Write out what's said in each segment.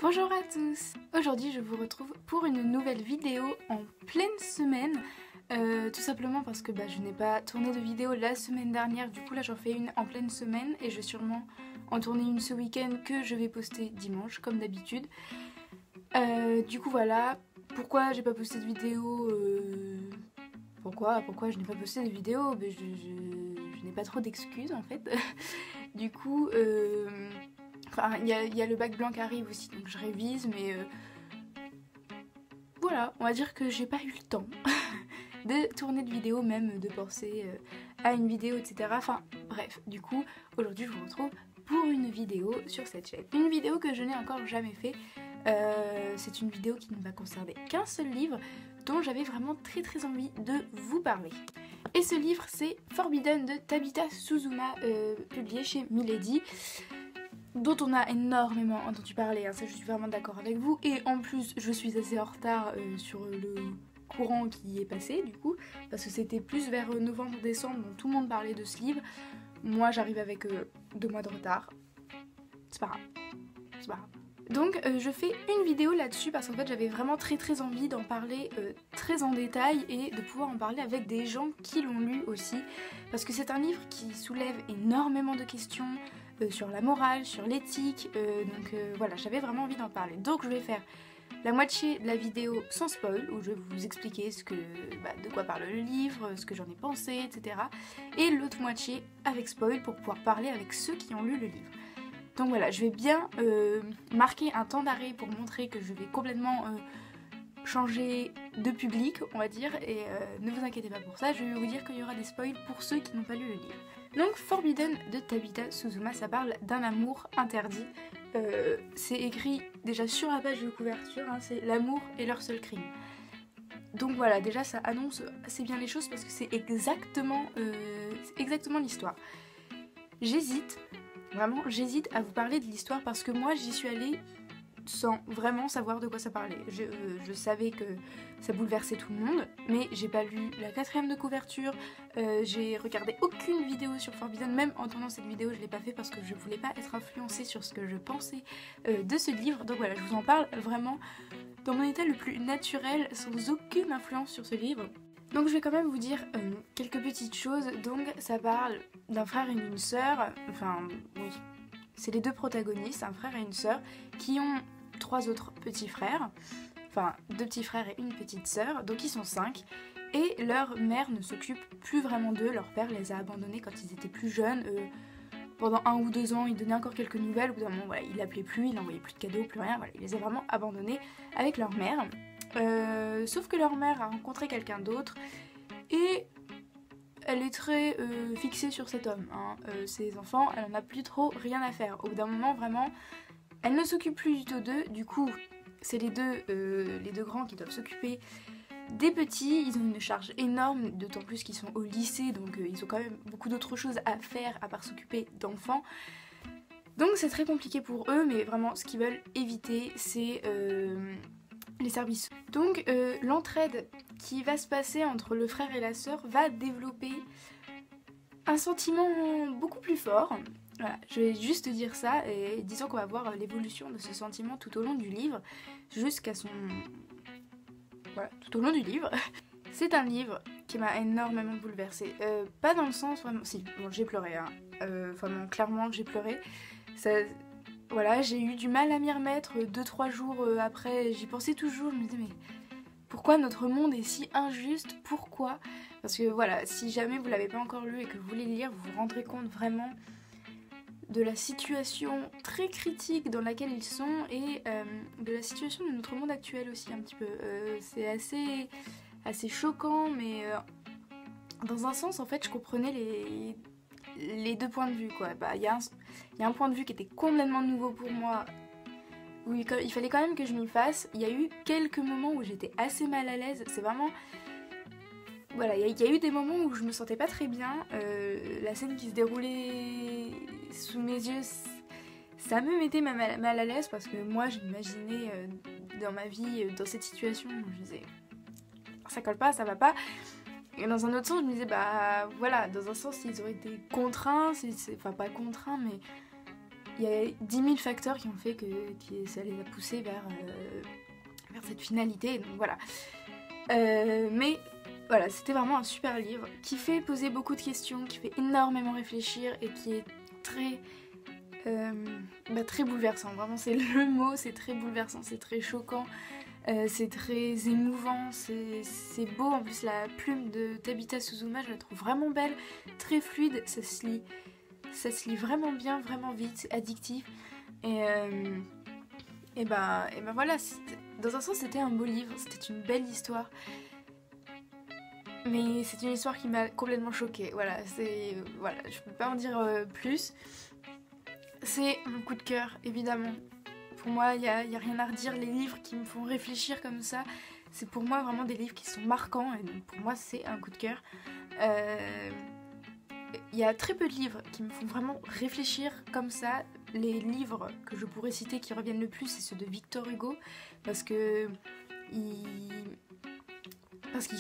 Bonjour à tous. Aujourd'hui je vous retrouve pour une nouvelle vidéo en pleine semaine. Tout simplement parce que je n'ai pas tourné de vidéo la semaine dernière, du coup là j'en fais une en pleine semaine et je vais sûrement en tourner une ce week-end que je vais poster dimanche comme d'habitude. Du coup voilà, pourquoi j'ai pas posté de vidéo Pourquoi je n'ai pas posté de vidéo je n'ai pas trop d'excuses en fait. Du coup, il y a le bac blanc qui arrive aussi, donc je révise, mais voilà, on va dire que j'ai pas eu le temps de tourner de vidéo, même de penser à une vidéo, etc. Enfin bref, du coup, aujourd'hui je vous retrouve pour une vidéo sur cette chaîne. Une vidéo que je n'ai encore jamais fait. C'est une vidéo qui ne va concerner qu'un seul livre dont j'avais vraiment très envie de vous parler. Et ce livre c'est Forbidden de Tabitha Suzuma, publié chez Milady, dont on a énormément entendu parler, hein, ça je suis vraiment d'accord avec vous, et en plus je suis assez en retard sur le courant qui est passé du coup, parce que c'était plus vers novembre-décembre dont tout le monde parlait de ce livre. Moi j'arrive avec 2 mois de retard, c'est pas grave, c'est pas grave. Donc je fais une vidéo là-dessus parce qu'en fait j'avais vraiment très envie d'en parler très en détail et de pouvoir en parler avec des gens qui l'ont lu aussi, parce que c'est un livre qui soulève énormément de questions sur la morale, sur l'éthique, donc voilà, j'avais vraiment envie d'en parler. Donc je vais faire la moitié de la vidéo sans spoil, où je vais vous expliquer de quoi parle le livre, ce que j'en ai pensé, etc. Et l'autre moitié avec spoil pour pouvoir parler avec ceux qui ont lu le livre. Donc voilà, je vais bien marquer un temps d'arrêt pour montrer que je vais complètement changer de public, on va dire, et ne vous inquiétez pas pour ça, je vais vous dire qu'il y aura des spoils pour ceux qui n'ont pas lu le livre. Donc Forbidden de Tabitha Suzuma, ça parle d'un amour interdit. C'est écrit déjà sur la page de couverture, hein, c'est l'amour est leur seul crime. Donc voilà, déjà ça annonce assez bien les choses parce que c'est exactement l'histoire. Vraiment j'hésite à vous parler de l'histoire parce que moi j'y suis allée sans vraiment savoir de quoi ça parlait. Je savais que ça bouleversait tout le monde, mais j'ai pas lu la 4ème de couverture, j'ai regardé aucune vidéo sur Forbidden, même en tournant cette vidéo je l'ai pas fait parce que je voulais pas être influencée sur ce que je pensais de ce livre. Donc voilà, je vous en parle vraiment dans mon état le plus naturel, sans aucune influence sur ce livre. Donc je vais quand même vous dire quelques petites choses. Donc ça parle d'un frère et d'une sœur, enfin oui, c'est les 2 protagonistes, un frère et une sœur, qui ont 3 autres petits frères, enfin 2 petits frères et une petite sœur, donc ils sont 5, et leur mère ne s'occupe plus vraiment d'eux, leur père les a abandonnés quand ils étaient plus jeunes, pendant 1 ou 2 ans il donnait encore quelques nouvelles, au bout d'un moment voilà, il l'appelait plus, il n'envoyait plus de cadeaux, plus rien, voilà, il les a vraiment abandonnés avec leur mère, sauf que leur mère a rencontré quelqu'un d'autre, et elle est très fixée sur cet homme, hein. Ses enfants, elle en a plus trop rien à faire. Au bout d'un moment, vraiment, elle ne s'occupe plus du tout d'eux. Du coup, c'est les deux grands qui doivent s'occuper des petits. Ils ont une charge énorme, d'autant plus qu'ils sont au lycée, donc ils ont quand même beaucoup d'autres choses à faire à part s'occuper d'enfants. Donc c'est très compliqué pour eux, mais vraiment, ce qu'ils veulent éviter, c'est les services. Donc l'entraide qui va se passer entre le frère et la sœur va développer un sentiment beaucoup plus fort. Voilà, je vais juste dire ça et disons qu'on va voir l'évolution de ce sentiment tout au long du livre, jusqu'à son... Voilà, tout au long du livre. C'est un livre qui m'a énormément bouleversée. Pas dans le sens vraiment... Si, bon, j'ai pleuré, hein. Vraiment, clairement, j'ai pleuré. Ça... Voilà, j'ai eu du mal à m'y remettre 2-3 jours après, j'y pensais toujours, je me disais mais pourquoi notre monde est si injuste, pourquoi? Parce que voilà, si jamais vous l'avez pas encore lu et que vous voulez le lire, vous vous rendrez compte vraiment de la situation très critique dans laquelle ils sont et de la situation de notre monde actuel aussi un petit peu. C'est assez choquant, mais dans un sens en fait je comprenais les 2 points de vue quoi. Il y a un point de vue qui était complètement nouveau pour moi, où il fallait quand même que je m'y fasse. Il y a eu quelques moments où j'étais assez mal à l'aise, c'est vraiment... Voilà, il y a eu des moments où je me sentais pas très bien, la scène qui se déroulait sous mes yeux, ça me mettait mal à l'aise parce que moi je m'imaginais dans ma vie, dans cette situation, je me disais ça colle pas, ça va pas. Et dans un autre sens, je me disais, voilà, dans un sens, ils auraient été contraints, enfin pas contraints, mais il y a 10 000 facteurs qui ont fait que ça les a poussés vers cette finalité, donc voilà. Mais voilà, c'était vraiment un super livre qui fait poser beaucoup de questions, qui fait énormément réfléchir et qui est très bouleversant. Vraiment, c'est le mot, c'est très bouleversant, c'est très choquant, c'est très émouvant, c'est beau. En plus, la plume de Tabitha Suzuma, je la trouve vraiment belle, très fluide, ça se lit vraiment bien, vraiment vite, c'est addictif. Et ben voilà, dans un sens c'était un beau livre, c'était une belle histoire. Mais c'est une histoire qui m'a complètement choquée, voilà, je peux pas en dire plus. C'est mon coup de cœur, évidemment. Pour moi, il y a rien à redire, les livres qui me font réfléchir comme ça, c'est pour moi vraiment des livres qui sont marquants, et donc pour moi c'est un coup de cœur. Il y a très peu de livres qui me font vraiment réfléchir comme ça. Les livres que je pourrais citer qui reviennent le plus, c'est ceux de Victor Hugo, parce qu'il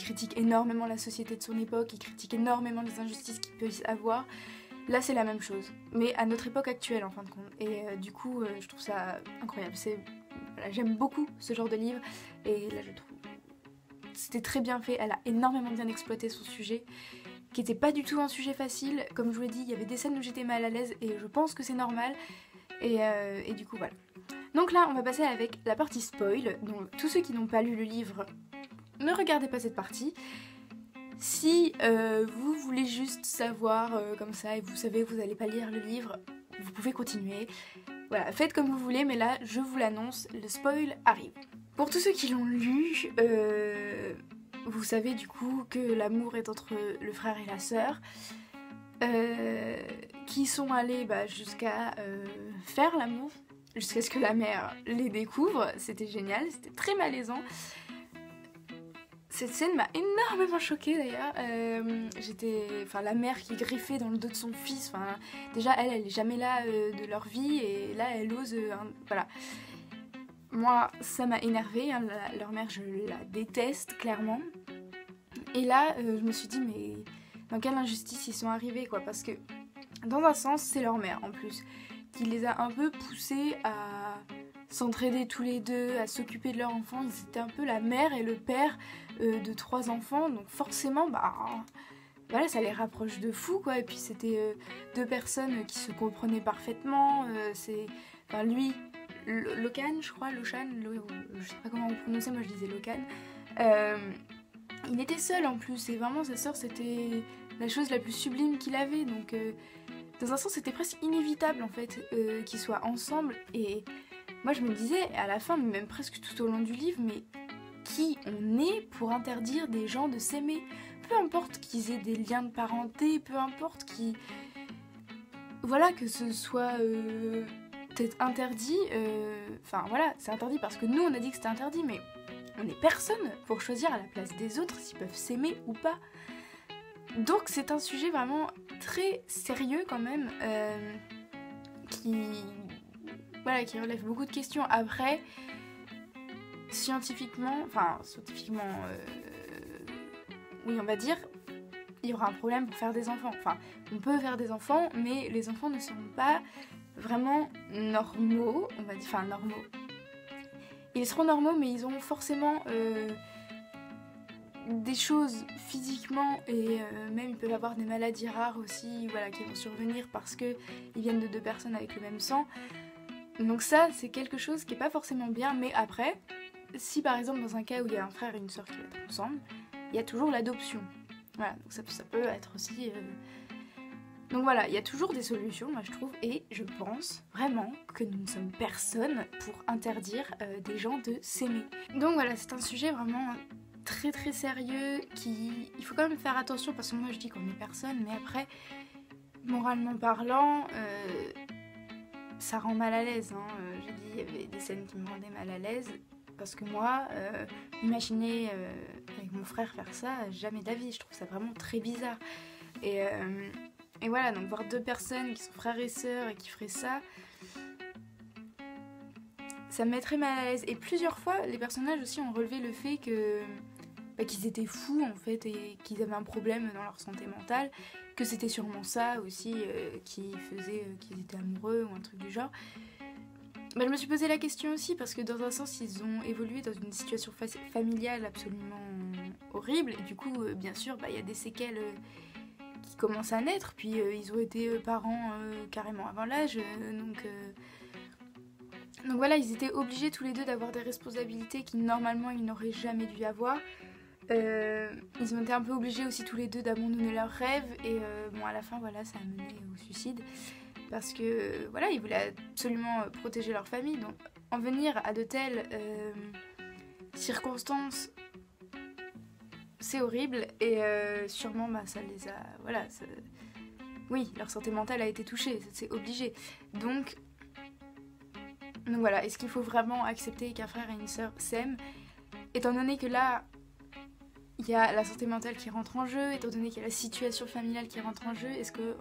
critique énormément la société de son époque, il critique énormément les injustices qu'il peut y avoir. Là, c'est la même chose, mais à notre époque actuelle en fin de compte. Et du coup, je trouve ça incroyable. Voilà, j'aime beaucoup ce genre de livre, et là, je trouve c'était très bien fait. Elle a énormément bien exploité son sujet, qui était pas du tout un sujet facile. Comme je vous l'ai dit, il y avait des scènes où j'étais mal à l'aise, et je pense que c'est normal. Et du coup, voilà. Donc là, on va passer avec la partie spoil. Donc, tous ceux qui n'ont pas lu le livre, ne regardez pas cette partie. Si vous voulez juste savoir comme ça et vous savez que vous n'allez pas lire le livre, vous pouvez continuer. Voilà, faites comme vous voulez, mais là, je vous l'annonce, le spoil arrive. Pour tous ceux qui l'ont lu, vous savez du coup que l'amour est entre le frère et la sœur, qui sont allés jusqu'à faire l'amour, jusqu'à ce que la mère les découvre. C'était génial, c'était très malaisant. Cette scène m'a énormément choquée d'ailleurs. La mère qui griffait dans le dos de son fils. Déjà, elle est jamais là de leur vie, et là, elle ose. Voilà. Moi, ça m'a énervée. Hein, leur mère, je la déteste clairement. Et là, je me suis dit, mais dans quelle injustice ils sont arrivés, quoi. Parce que, dans un sens, c'est leur mère en plus, qui les a un peu poussés à s'entraider tous les deux, à s'occuper de leur enfant. Ils étaient un peu la mère et le père de 3 enfants, donc forcément, voilà, ça les rapproche de fou, quoi. Et puis c'était 2 personnes qui se comprenaient parfaitement. Lui, Locan, je crois, Lochan, je sais pas comment on prononçait, moi je disais Locan. Il était seul en plus, et vraiment sa sœur, c'était la chose la plus sublime qu'il avait, donc dans un sens c'était presque inévitable en fait qu'ils soient ensemble. Et moi je me disais à la fin, mais même presque tout au long du livre, mais qui on est pour interdire des gens de s'aimer? Peu importe qu'ils aient des liens de parenté, peu importe voilà, que ce soit peut-être interdit, voilà, c'est interdit parce que nous on a dit que c'était interdit, mais on n'est personne pour choisir à la place des autres s'ils peuvent s'aimer ou pas. Donc c'est un sujet vraiment très sérieux quand même, qui relève beaucoup de questions. Après, scientifiquement, oui, on va dire, il y aura un problème pour faire des enfants. Enfin, on peut faire des enfants, mais les enfants ne seront pas vraiment normaux, on va dire, normaux. Ils seront normaux, mais ils auront forcément des choses physiquement, et même ils peuvent avoir des maladies rares aussi, voilà, qui vont survenir parce qu'ils viennent de 2 personnes avec le même sang. Donc ça, c'est quelque chose qui est pas forcément bien, mais après, si par exemple dans un cas où il y a un frère et une sœur qui vont être ensemble, il y a toujours l'adoption. Voilà, donc ça peut être aussi... Donc voilà, il y a toujours des solutions, moi je trouve, et je pense vraiment que nous ne sommes personne pour interdire des gens de s'aimer. Donc voilà, c'est un sujet vraiment très très sérieux, il faut quand même faire attention, parce que moi je dis qu'on est personne, mais après, moralement parlant, ça rend mal à l'aise. Hein. J'ai dit, il y avait des scènes qui me rendaient mal à l'aise, parce que moi, imaginer avec mon frère faire ça, jamais d'avis, je trouve ça vraiment très bizarre. Et voilà, donc voir 2 personnes qui sont frères et sœurs et qui feraient ça, ça me mettrait mal à l'aise. Et plusieurs fois, les personnages aussi ont relevé le fait que qu'ils étaient fous en fait et qu'ils avaient un problème dans leur santé mentale, que c'était sûrement ça aussi qui faisait qu'ils étaient amoureux ou un truc du genre. Je me suis posé la question aussi parce que dans un sens ils ont évolué dans une situation familiale absolument horrible et du coup bien sûr il y a des séquelles qui commencent à naître, puis ils ont été parents carrément avant l'âge, donc voilà, ils étaient obligés tous les deux d'avoir des responsabilités qui normalement ils n'auraient jamais dû avoir. Ils ont été un peu obligés aussi tous les deux d'abandonner leurs rêves et à la fin voilà ça a mené au suicide parce que voilà ils voulaient absolument protéger leur famille, donc en venir à de telles circonstances c'est horrible et sûrement ça les a voilà oui leur santé mentale a été touchée, c'est obligé, donc voilà, est-ce qu'il faut vraiment accepter qu'un frère et une sœur s'aiment étant donné que là il y a la santé mentale qui rentre en jeu, étant donné qu'il y a la situation familiale qui rentre en jeu, est-ce que...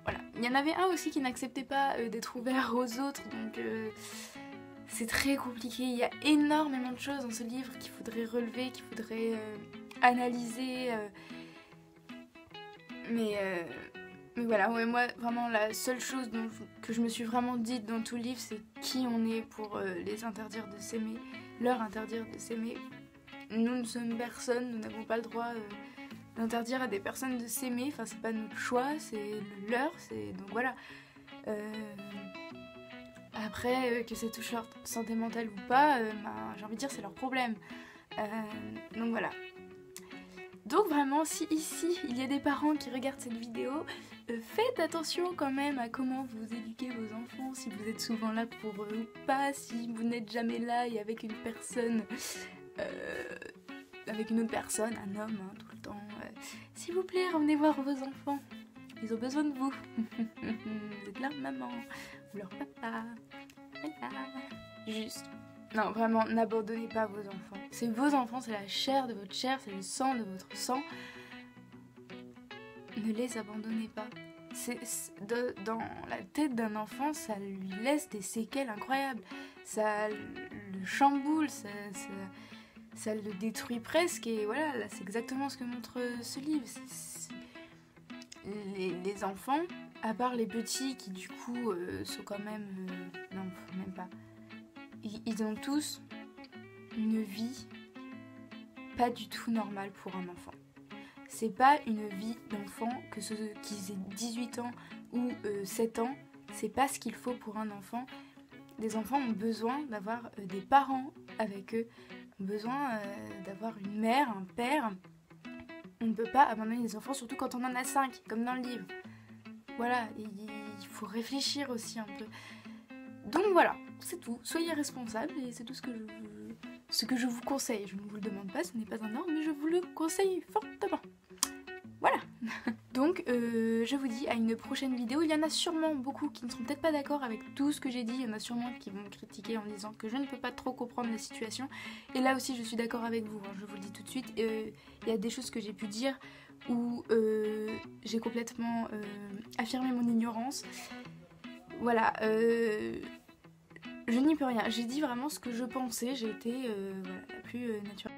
Voilà. Il y en avait un aussi qui n'acceptait pas d'être ouvert aux autres, donc c'est très compliqué. Il y a énormément de choses dans ce livre qu'il faudrait relever, qu'il faudrait analyser. Mais voilà, moi vraiment la seule chose que je me suis vraiment dite dans tout le livre, c'est qui on est pour les interdire de s'aimer, leur interdire de s'aimer. Nous ne sommes personne, nous n'avons pas le droit d'interdire à des personnes de s'aimer, enfin c'est pas notre choix, c'est le leur, donc voilà. Après, que ça touche leur santé mentale ou pas, j'ai envie de dire c'est leur problème. Donc voilà. Donc vraiment, si ici il y a des parents qui regardent cette vidéo, faites attention quand même à comment vous éduquez vos enfants, si vous êtes souvent là pour eux ou pas, si vous n'êtes jamais là et avec une personne... avec une autre personne, un homme, tout le temps. S'il vous plaît, revenez voir vos enfants. Ils ont besoin de vous. Vous êtes leur maman ou leur papa. Voilà. Juste. Non, vraiment, n'abandonnez pas vos enfants. C'est vos enfants, c'est la chair de votre chair, c'est le sang de votre sang. Ne les abandonnez pas. Dans la tête d'un enfant, ça lui laisse des séquelles incroyables. Ça le chamboule, ça le détruit presque, et voilà, là c'est exactement ce que montre ce livre. Les enfants, à part les petits qui du coup sont quand même... non, même pas. Ils ont tous une vie pas du tout normale pour un enfant. C'est pas une vie d'enfant, que ceux qui aient 18 ans ou 7 ans, c'est pas ce qu'il faut pour un enfant. Des enfants ont besoin d'avoir des parents avec eux, ont besoin d'avoir une mère, un père. On ne peut pas abandonner les enfants, surtout quand on en a 5, comme dans le livre. Voilà, il faut réfléchir aussi un peu. Donc voilà, c'est tout. Soyez responsables et c'est tout ce que je vous conseille. Je ne vous le demande pas, ce n'est pas un ordre, mais je vous le conseille fortement. Voilà. Donc je vous dis à une prochaine vidéo. Il y en a sûrement beaucoup qui ne seront peut-être pas d'accord avec tout ce que j'ai dit. Il y en a sûrement qui vont me critiquer en disant que je ne peux pas trop comprendre la situation. Et là aussi je suis d'accord avec vous, hein, je vous le dis tout de suite. Il y a des choses que j'ai pu dire où j'ai complètement affirmé mon ignorance. Voilà, je n'y peux rien. J'ai dit vraiment ce que je pensais. J'ai été la plus naturelle.